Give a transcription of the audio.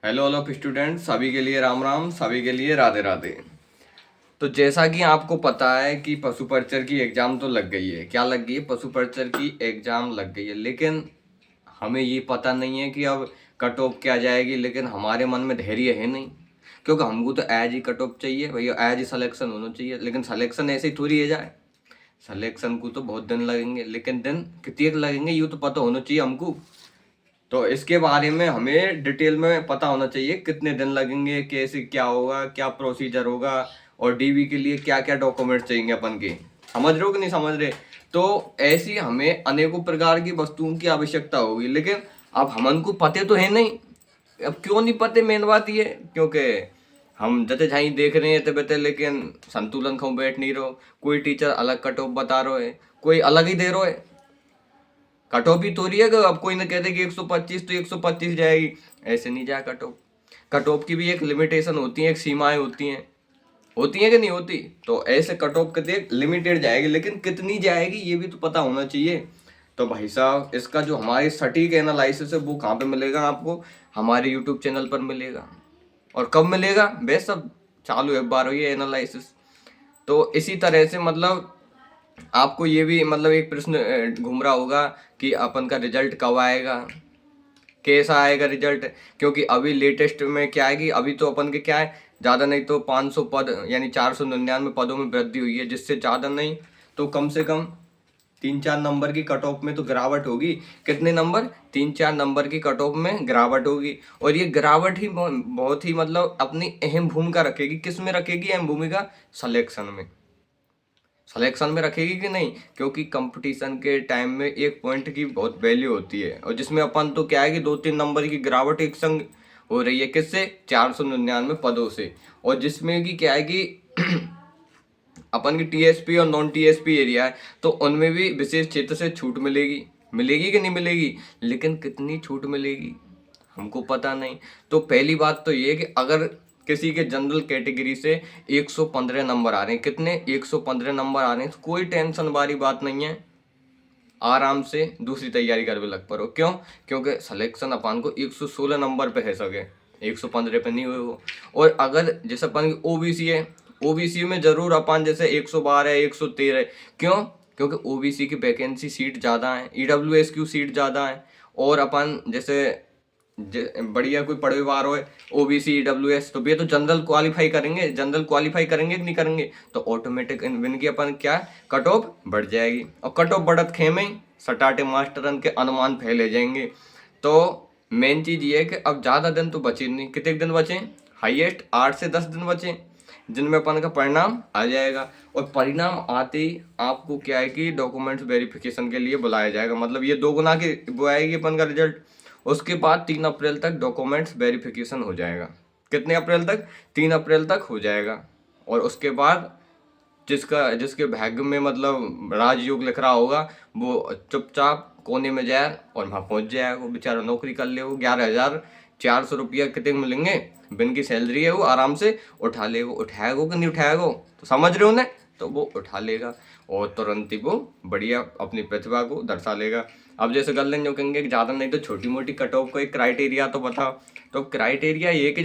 Hello hello student, सभी के लिए राम राम, सभी के लिए राधे राधे। तो जैसा कि आपको पता है कि पशु परिचर की एग्ज़ाम तो लग गई है। क्या लग गई है? पशु परिचर की एग्ज़ाम लग गई है। लेकिन हमें ये पता नहीं है कि अब कट ऑफ क्या जाएगी। लेकिन हमारे मन में धैर्य है नहीं, क्योंकि हमको तो एज ही कट ऑफ चाहिए भैया, एज ही सलेक्शन होना चाहिए। लेकिन सलेक्शन ऐसे ही थोड़ी है जाए। सलेक्शन को तो बहुत दिन लगेंगे, लेकिन दिन कितने लगेंगे ये तो पता होना चाहिए हमको। तो इसके बारे में हमें डिटेल में पता होना चाहिए, कितने दिन लगेंगे, कैसे क्या होगा, क्या प्रोसीजर होगा, और डीवी के लिए क्या क्या डॉक्यूमेंट चाहिए अपन के। समझ रहे हो कि नहीं समझ रहे? तो ऐसी हमें अनेकों प्रकार की वस्तुओं की आवश्यकता होगी। लेकिन अब हमन को पते तो है नहीं। अब क्यों नहीं पते, मेन बात ये क्योंकि हम जते झाई देख रहे हैं तबे, लेकिन संतुलन खो बैठ नहीं रहो। कोई टीचर अलग कट ऑफ बता रहे है, कोई अलग ही दे रहा है। कट ऑफ ही तो रही है कि अब कोई ना कहते कि 125 तो 125 जाएगी, ऐसे नहीं जाए कट ऑफ। कट ऑफ की भी एक लिमिटेशन होती है, एक सीमाएं होती हैं कि नहीं होती? तो ऐसे कट ऑफ के लिमिटेड जाएगी, लेकिन कितनी जाएगी ये भी तो पता होना चाहिए। तो भाई साहब, इसका जो हमारी सटीक एनालिसिस है वो कहाँ पे मिलेगा आपको? हमारे यूट्यूब चैनल पर मिलेगा। और कब मिलेगा? बेस सब चालू एक बार हुई है एनालिसिस। तो इसी तरह से मतलब आपको ये भी मतलब एक प्रश्न घूम रहा होगा कि अपन का रिजल्ट कब आएगा, कैसा आएगा रिजल्ट। क्योंकि अभी लेटेस्ट में क्या है कि अभी तो अपन के क्या है, ज़्यादा नहीं तो 500 पद यानी 499 पदों में वृद्धि हुई है, जिससे ज़्यादा नहीं तो कम से कम 3-4 नंबर की कट ऑफ में तो गिरावट होगी। कितने नंबर? 3-4 नंबर की कट ऑफ में गिरावट होगी। और ये गिरावट ही बहुत ही मतलब अपनी अहम भूमिका रखेगी। किस में रखेगी अहम भूमिका? सिलेक्शन में। सिलेक्शन में रखेगी कि नहीं? क्योंकि कंपटीशन के टाइम में एक पॉइंट की बहुत वैल्यू होती है, और जिसमें अपन तो क्या है कि 2-3 नंबर की गिरावट एक संग हो रही है। किससे? 499 पदों से। और जिसमें कि क्या है कि अपन की टीएसपी और नॉन टीएसपी एरिया है, तो उनमें भी विशेष क्षेत्र से छूट मिलेगी। मिलेगी कि नहीं मिलेगी? लेकिन कितनी छूट मिलेगी हमको पता नहीं। तो पहली बात तो ये कि अगर किसी के जनरल कैटेगरी से 115 नंबर आ रहे हैं, कितने? 115 नंबर आ रहे हैं, तो कोई टेंशन वाली बात नहीं है। आराम से दूसरी तैयारी करने लग पड़ो। क्यों? क्योंकि सिलेक्शन अपन को 116 नंबर पे है सके, 115 पे नहीं हुए वो। और अगर जैसे अपन की ओबीसी है, ओबीसी में जरूर अपन जैसे 112 113। क्यों? क्योंकि ओबीसी की वैकेंसी सीट ज़्यादा है, ईडब्ल्यूएस की सीट ज़्यादा है। और अपन जैसे बढ़िया कोई पढ़े बार हो, ओबीसी ईडब्ल्यूएस, तो ये तो जनरल क्वालिफाई करेंगे। जनरल क्वालिफाई करेंगे कि नहीं करेंगे? तो ऑटोमेटिक इनकी अपन क्या कट ऑफ बढ़ जाएगी। और कट ऑफ बढ़त खेमे सटाटे मास्टरन के अनुमान फैले जाएंगे। तो मेन चीज ये है कि अब ज़्यादा दिन तो बचे नहीं। कितने दिन बचे? हाईएस्ट 8 से 10 दिन बचे, जिनमें अपन का परिणाम आ जाएगा। और परिणाम आते ही आपको क्या है कि डॉक्यूमेंट्स वेरिफिकेशन के लिए बुलाया जाएगा। मतलब ये 2 गुना की वो आएगी अपन का रिजल्ट। उसके बाद 3 अप्रैल तक डॉक्यूमेंट्स वेरिफिकेशन हो जाएगा। कितने अप्रैल तक? 3 अप्रैल तक हो जाएगा। और उसके बाद जिसके भाग्य में मतलब राजयोग लिख रहा होगा, वो चुपचाप कोने में जाए और वहाँ पहुँच जाए। वो बेचारा नौकरी कर ले, वो 11,400 रुपया कितने मिलेंगे, बिन की सैलरी है, वो आराम से उठा ले। वो उठाएगा कि नहीं उठाएगा? तो समझ रहे हो ना? तो वो उठा लेगा और तुरंत ही वो बढ़िया अपनी प्रतिभा को दर्शा लेगा। अब जैसे गर्लन जो कहेंगे ज़्यादा नहीं तो छोटी मोटी कट ऑफ को एक क्राइटेरिया तो बताओ। तो क्राइटेरिया ये कि